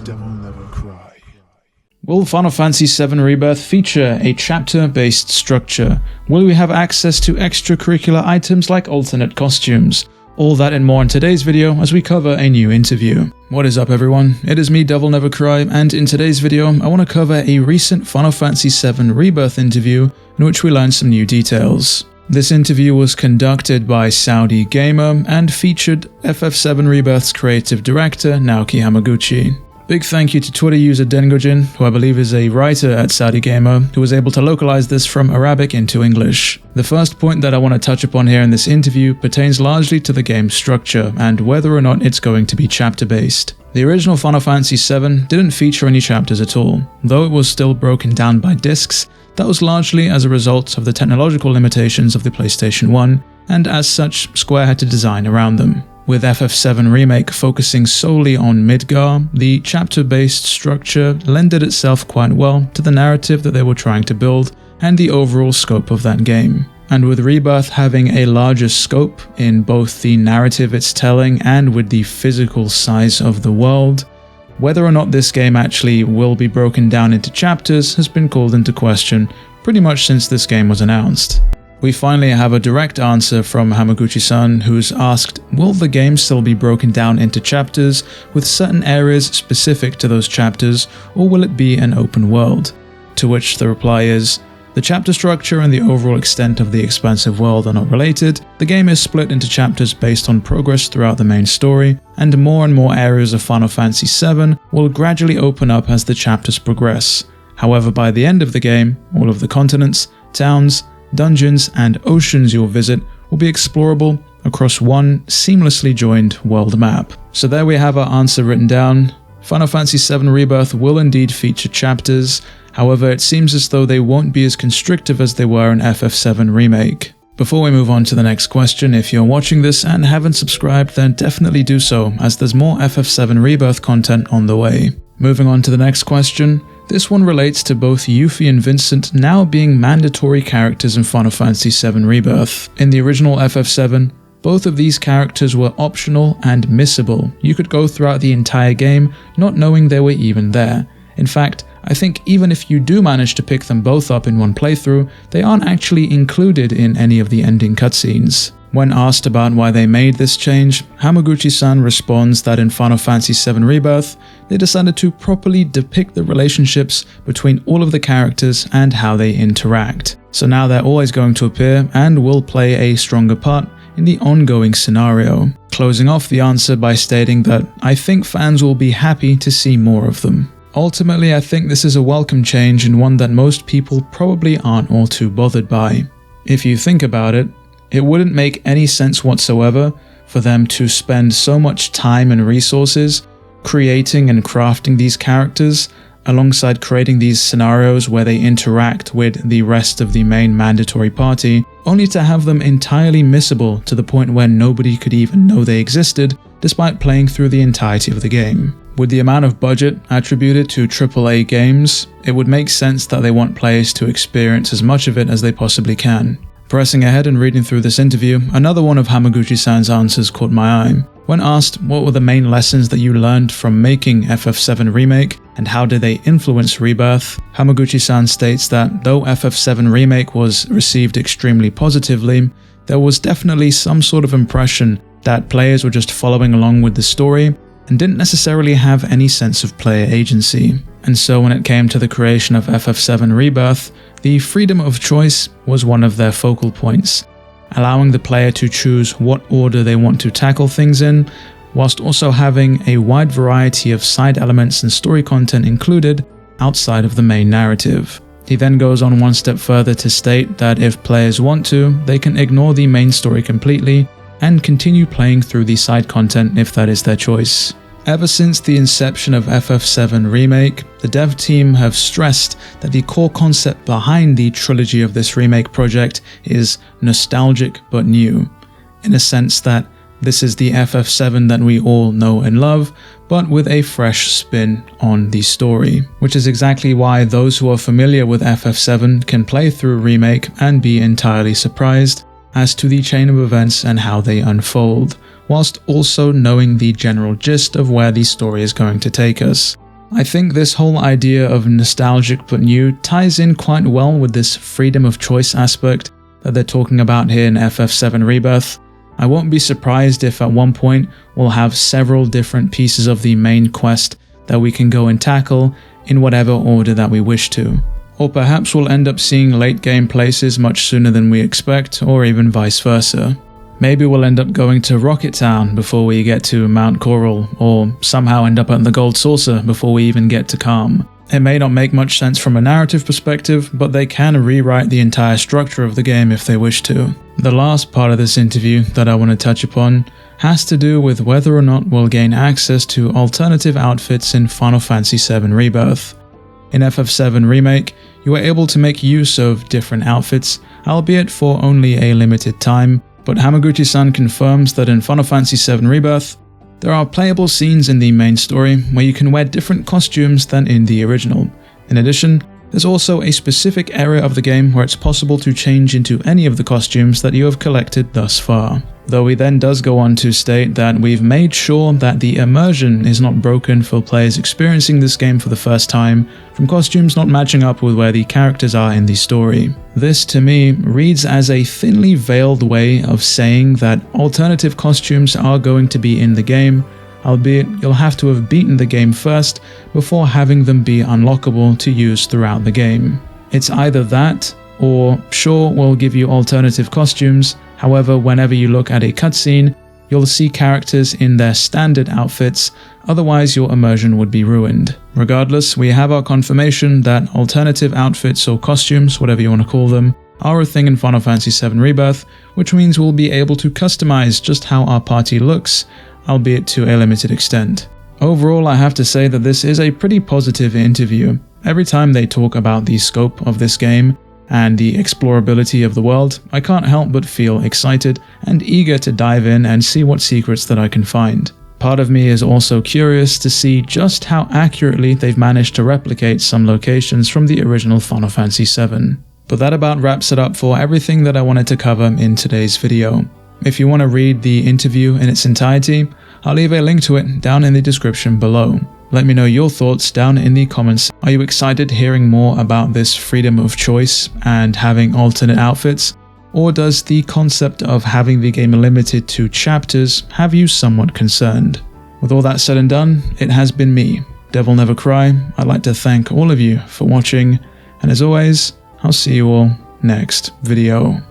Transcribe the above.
DevilNeverCry. Will Final Fantasy VII Rebirth feature a chapter-based structure? Will we have access to extracurricular items like alternate costumes? All that and more in today's video as we cover a new interview. What is up everyone, it is me DevilNeverCry, and in today's video I want to cover a recent Final Fantasy VII Rebirth interview in which we learned some new details. This interview was conducted by Saudi Gamer and featured FF7 Rebirth's creative director Naoki Hamaguchi. Big thank you to Twitter user Dengojin, who I believe is a writer at Saudi Gamer, who was able to localize this from Arabic into English. The first point that I want to touch upon here in this interview pertains largely to the game's structure and whether or not it's going to be chapter-based. The original Final Fantasy VII didn't feature any chapters at all, though it was still broken down by discs. That was largely as a result of the technological limitations of the PlayStation 1, and as such, Square had to design around them. With FF7 Remake focusing solely on Midgar, the chapter-based structure lended itself quite well to the narrative that they were trying to build and the overall scope of that game. And with Rebirth having a larger scope in both the narrative it's telling and with the physical size of the world, whether or not this game actually will be broken down into chapters has been called into question pretty much since this game was announced. We finally have a direct answer from Hamaguchi-san, who's asked, will the game still be broken down into chapters with certain areas specific to those chapters, or will it be an open world? To which the reply is, the chapter structure and the overall extent of the expansive world are not related. The game is split into chapters based on progress throughout the main story, and more areas of Final Fantasy VII will gradually open up as the chapters progress. However, by the end of the game, all of the continents, towns, dungeons and oceans you'll visit will be explorable across one seamlessly joined world map. So there we have our answer written down. Final Fantasy VII Rebirth will indeed feature chapters, however it seems as though they won't be as constrictive as they were in FF7 Remake. Before we move on to the next question, if you're watching this and haven't subscribed, then definitely do so, as there's more FF7 Rebirth content on the way. Moving on to the next question. This one relates to both Yuffie and Vincent now being mandatory characters in Final Fantasy VII Rebirth. In the original FF7, both of these characters were optional and missable. You could go throughout the entire game not knowing they were even there. In fact, I think even if you do manage to pick them both up in one playthrough, they aren't actually included in any of the ending cutscenes. When asked about why they made this change, Hamaguchi-san responds that in Final Fantasy VII Rebirth, they decided to properly depict the relationships between all of the characters and how they interact. So now they're always going to appear and will play a stronger part in the ongoing scenario. Closing off the answer by stating that I think fans will be happy to see more of them. Ultimately, I think this is a welcome change and one that most people probably aren't all too bothered by. If you think about it, it wouldn't make any sense whatsoever for them to spend so much time and resources creating and crafting these characters alongside creating these scenarios where they interact with the rest of the main mandatory party, only to have them entirely missable to the point where nobody could even know they existed despite playing through the entirety of the game. With the amount of budget attributed to AAA games, it would make sense that they want players to experience as much of it as they possibly can. Pressing ahead and reading through this interview, another one of Hamaguchi-san's answers caught my eye. When asked what were the main lessons that you learned from making FF7 Remake and how did they influence Rebirth, Hamaguchi-san states that though FF7 Remake was received extremely positively, there was definitely some sort of impression that players were just following along with the story and didn't necessarily have any sense of player agency. And so when it came to the creation of FF7 Rebirth, the freedom of choice was one of their focal points, allowing the player to choose what order they want to tackle things in, whilst also having a wide variety of side elements and story content included outside of the main narrative. He then goes on one step further to state that if players want to, they can ignore the main story completely and continue playing through the side content if that is their choice. Ever since the inception of FF7 Remake, the dev team have stressed that the core concept behind the trilogy of this remake project is nostalgic but new, in a sense that this is the FF7 that we all know and love, but with a fresh spin on the story, which is exactly why those who are familiar with FF7 can play through Remake and be entirely surprised as to the chain of events and how they unfold, whilst also knowing the general gist of where the story is going to take us. I think this whole idea of nostalgic but new ties in quite well with this freedom of choice aspect that they're talking about here in FF7 Rebirth. I won't be surprised if at one point we'll have several different pieces of the main quest that we can go and tackle in whatever order that we wish to. Or perhaps we'll end up seeing late game places much sooner than we expect, or even vice versa. Maybe we'll end up going to Rocket Town before we get to Mount Coral, or somehow end up at the Gold Saucer before we even get to Calm. It may not make much sense from a narrative perspective, but they can rewrite the entire structure of the game if they wish to. The last part of this interview that I want to touch upon has to do with whether or not we'll gain access to alternative outfits in Final Fantasy VII Rebirth. In FF7 Remake, you are able to make use of different outfits, albeit for only a limited time, but Hamaguchi-san confirms that in Final Fantasy VII Rebirth, there are playable scenes in the main story where you can wear different costumes than in the original. In addition, there's also a specific area of the game where it's possible to change into any of the costumes that you have collected thus far. Though he then does go on to state that we've made sure that the immersion is not broken for players experiencing this game for the first time from costumes not matching up with where the characters are in the story. This to me reads as a thinly veiled way of saying that alternative costumes are going to be in the game, albeit you'll have to have beaten the game first before having them be unlockable to use throughout the game. It's either that, or sure, we'll give you alternative costumes, however whenever you look at a cutscene, you'll see characters in their standard outfits, otherwise your immersion would be ruined. Regardless, we have our confirmation that alternative outfits or costumes, whatever you want to call them, are a thing in Final Fantasy VII Rebirth, which means we'll be able to customize just how our party looks, albeit to a limited extent. Overall, I have to say that this is a pretty positive interview. Every time they talk about the scope of this game and the explorability of the world, I can't help but feel excited and eager to dive in and see what secrets that I can find. Part of me is also curious to see just how accurately they've managed to replicate some locations from the original Final Fantasy VII. But that about wraps it up for everything that I wanted to cover in today's video. If you want to read the interview in its entirety, I'll leave a link to it down in the description below. Let me know your thoughts down in the comments. Are you excited hearing more about this freedom of choice and having alternate outfits? Or does the concept of having the game limited to chapters have you somewhat concerned? With all that said and done, it has been me, DevilNeverCry. I'd like to thank all of you for watching, and as always, I'll see you all next video.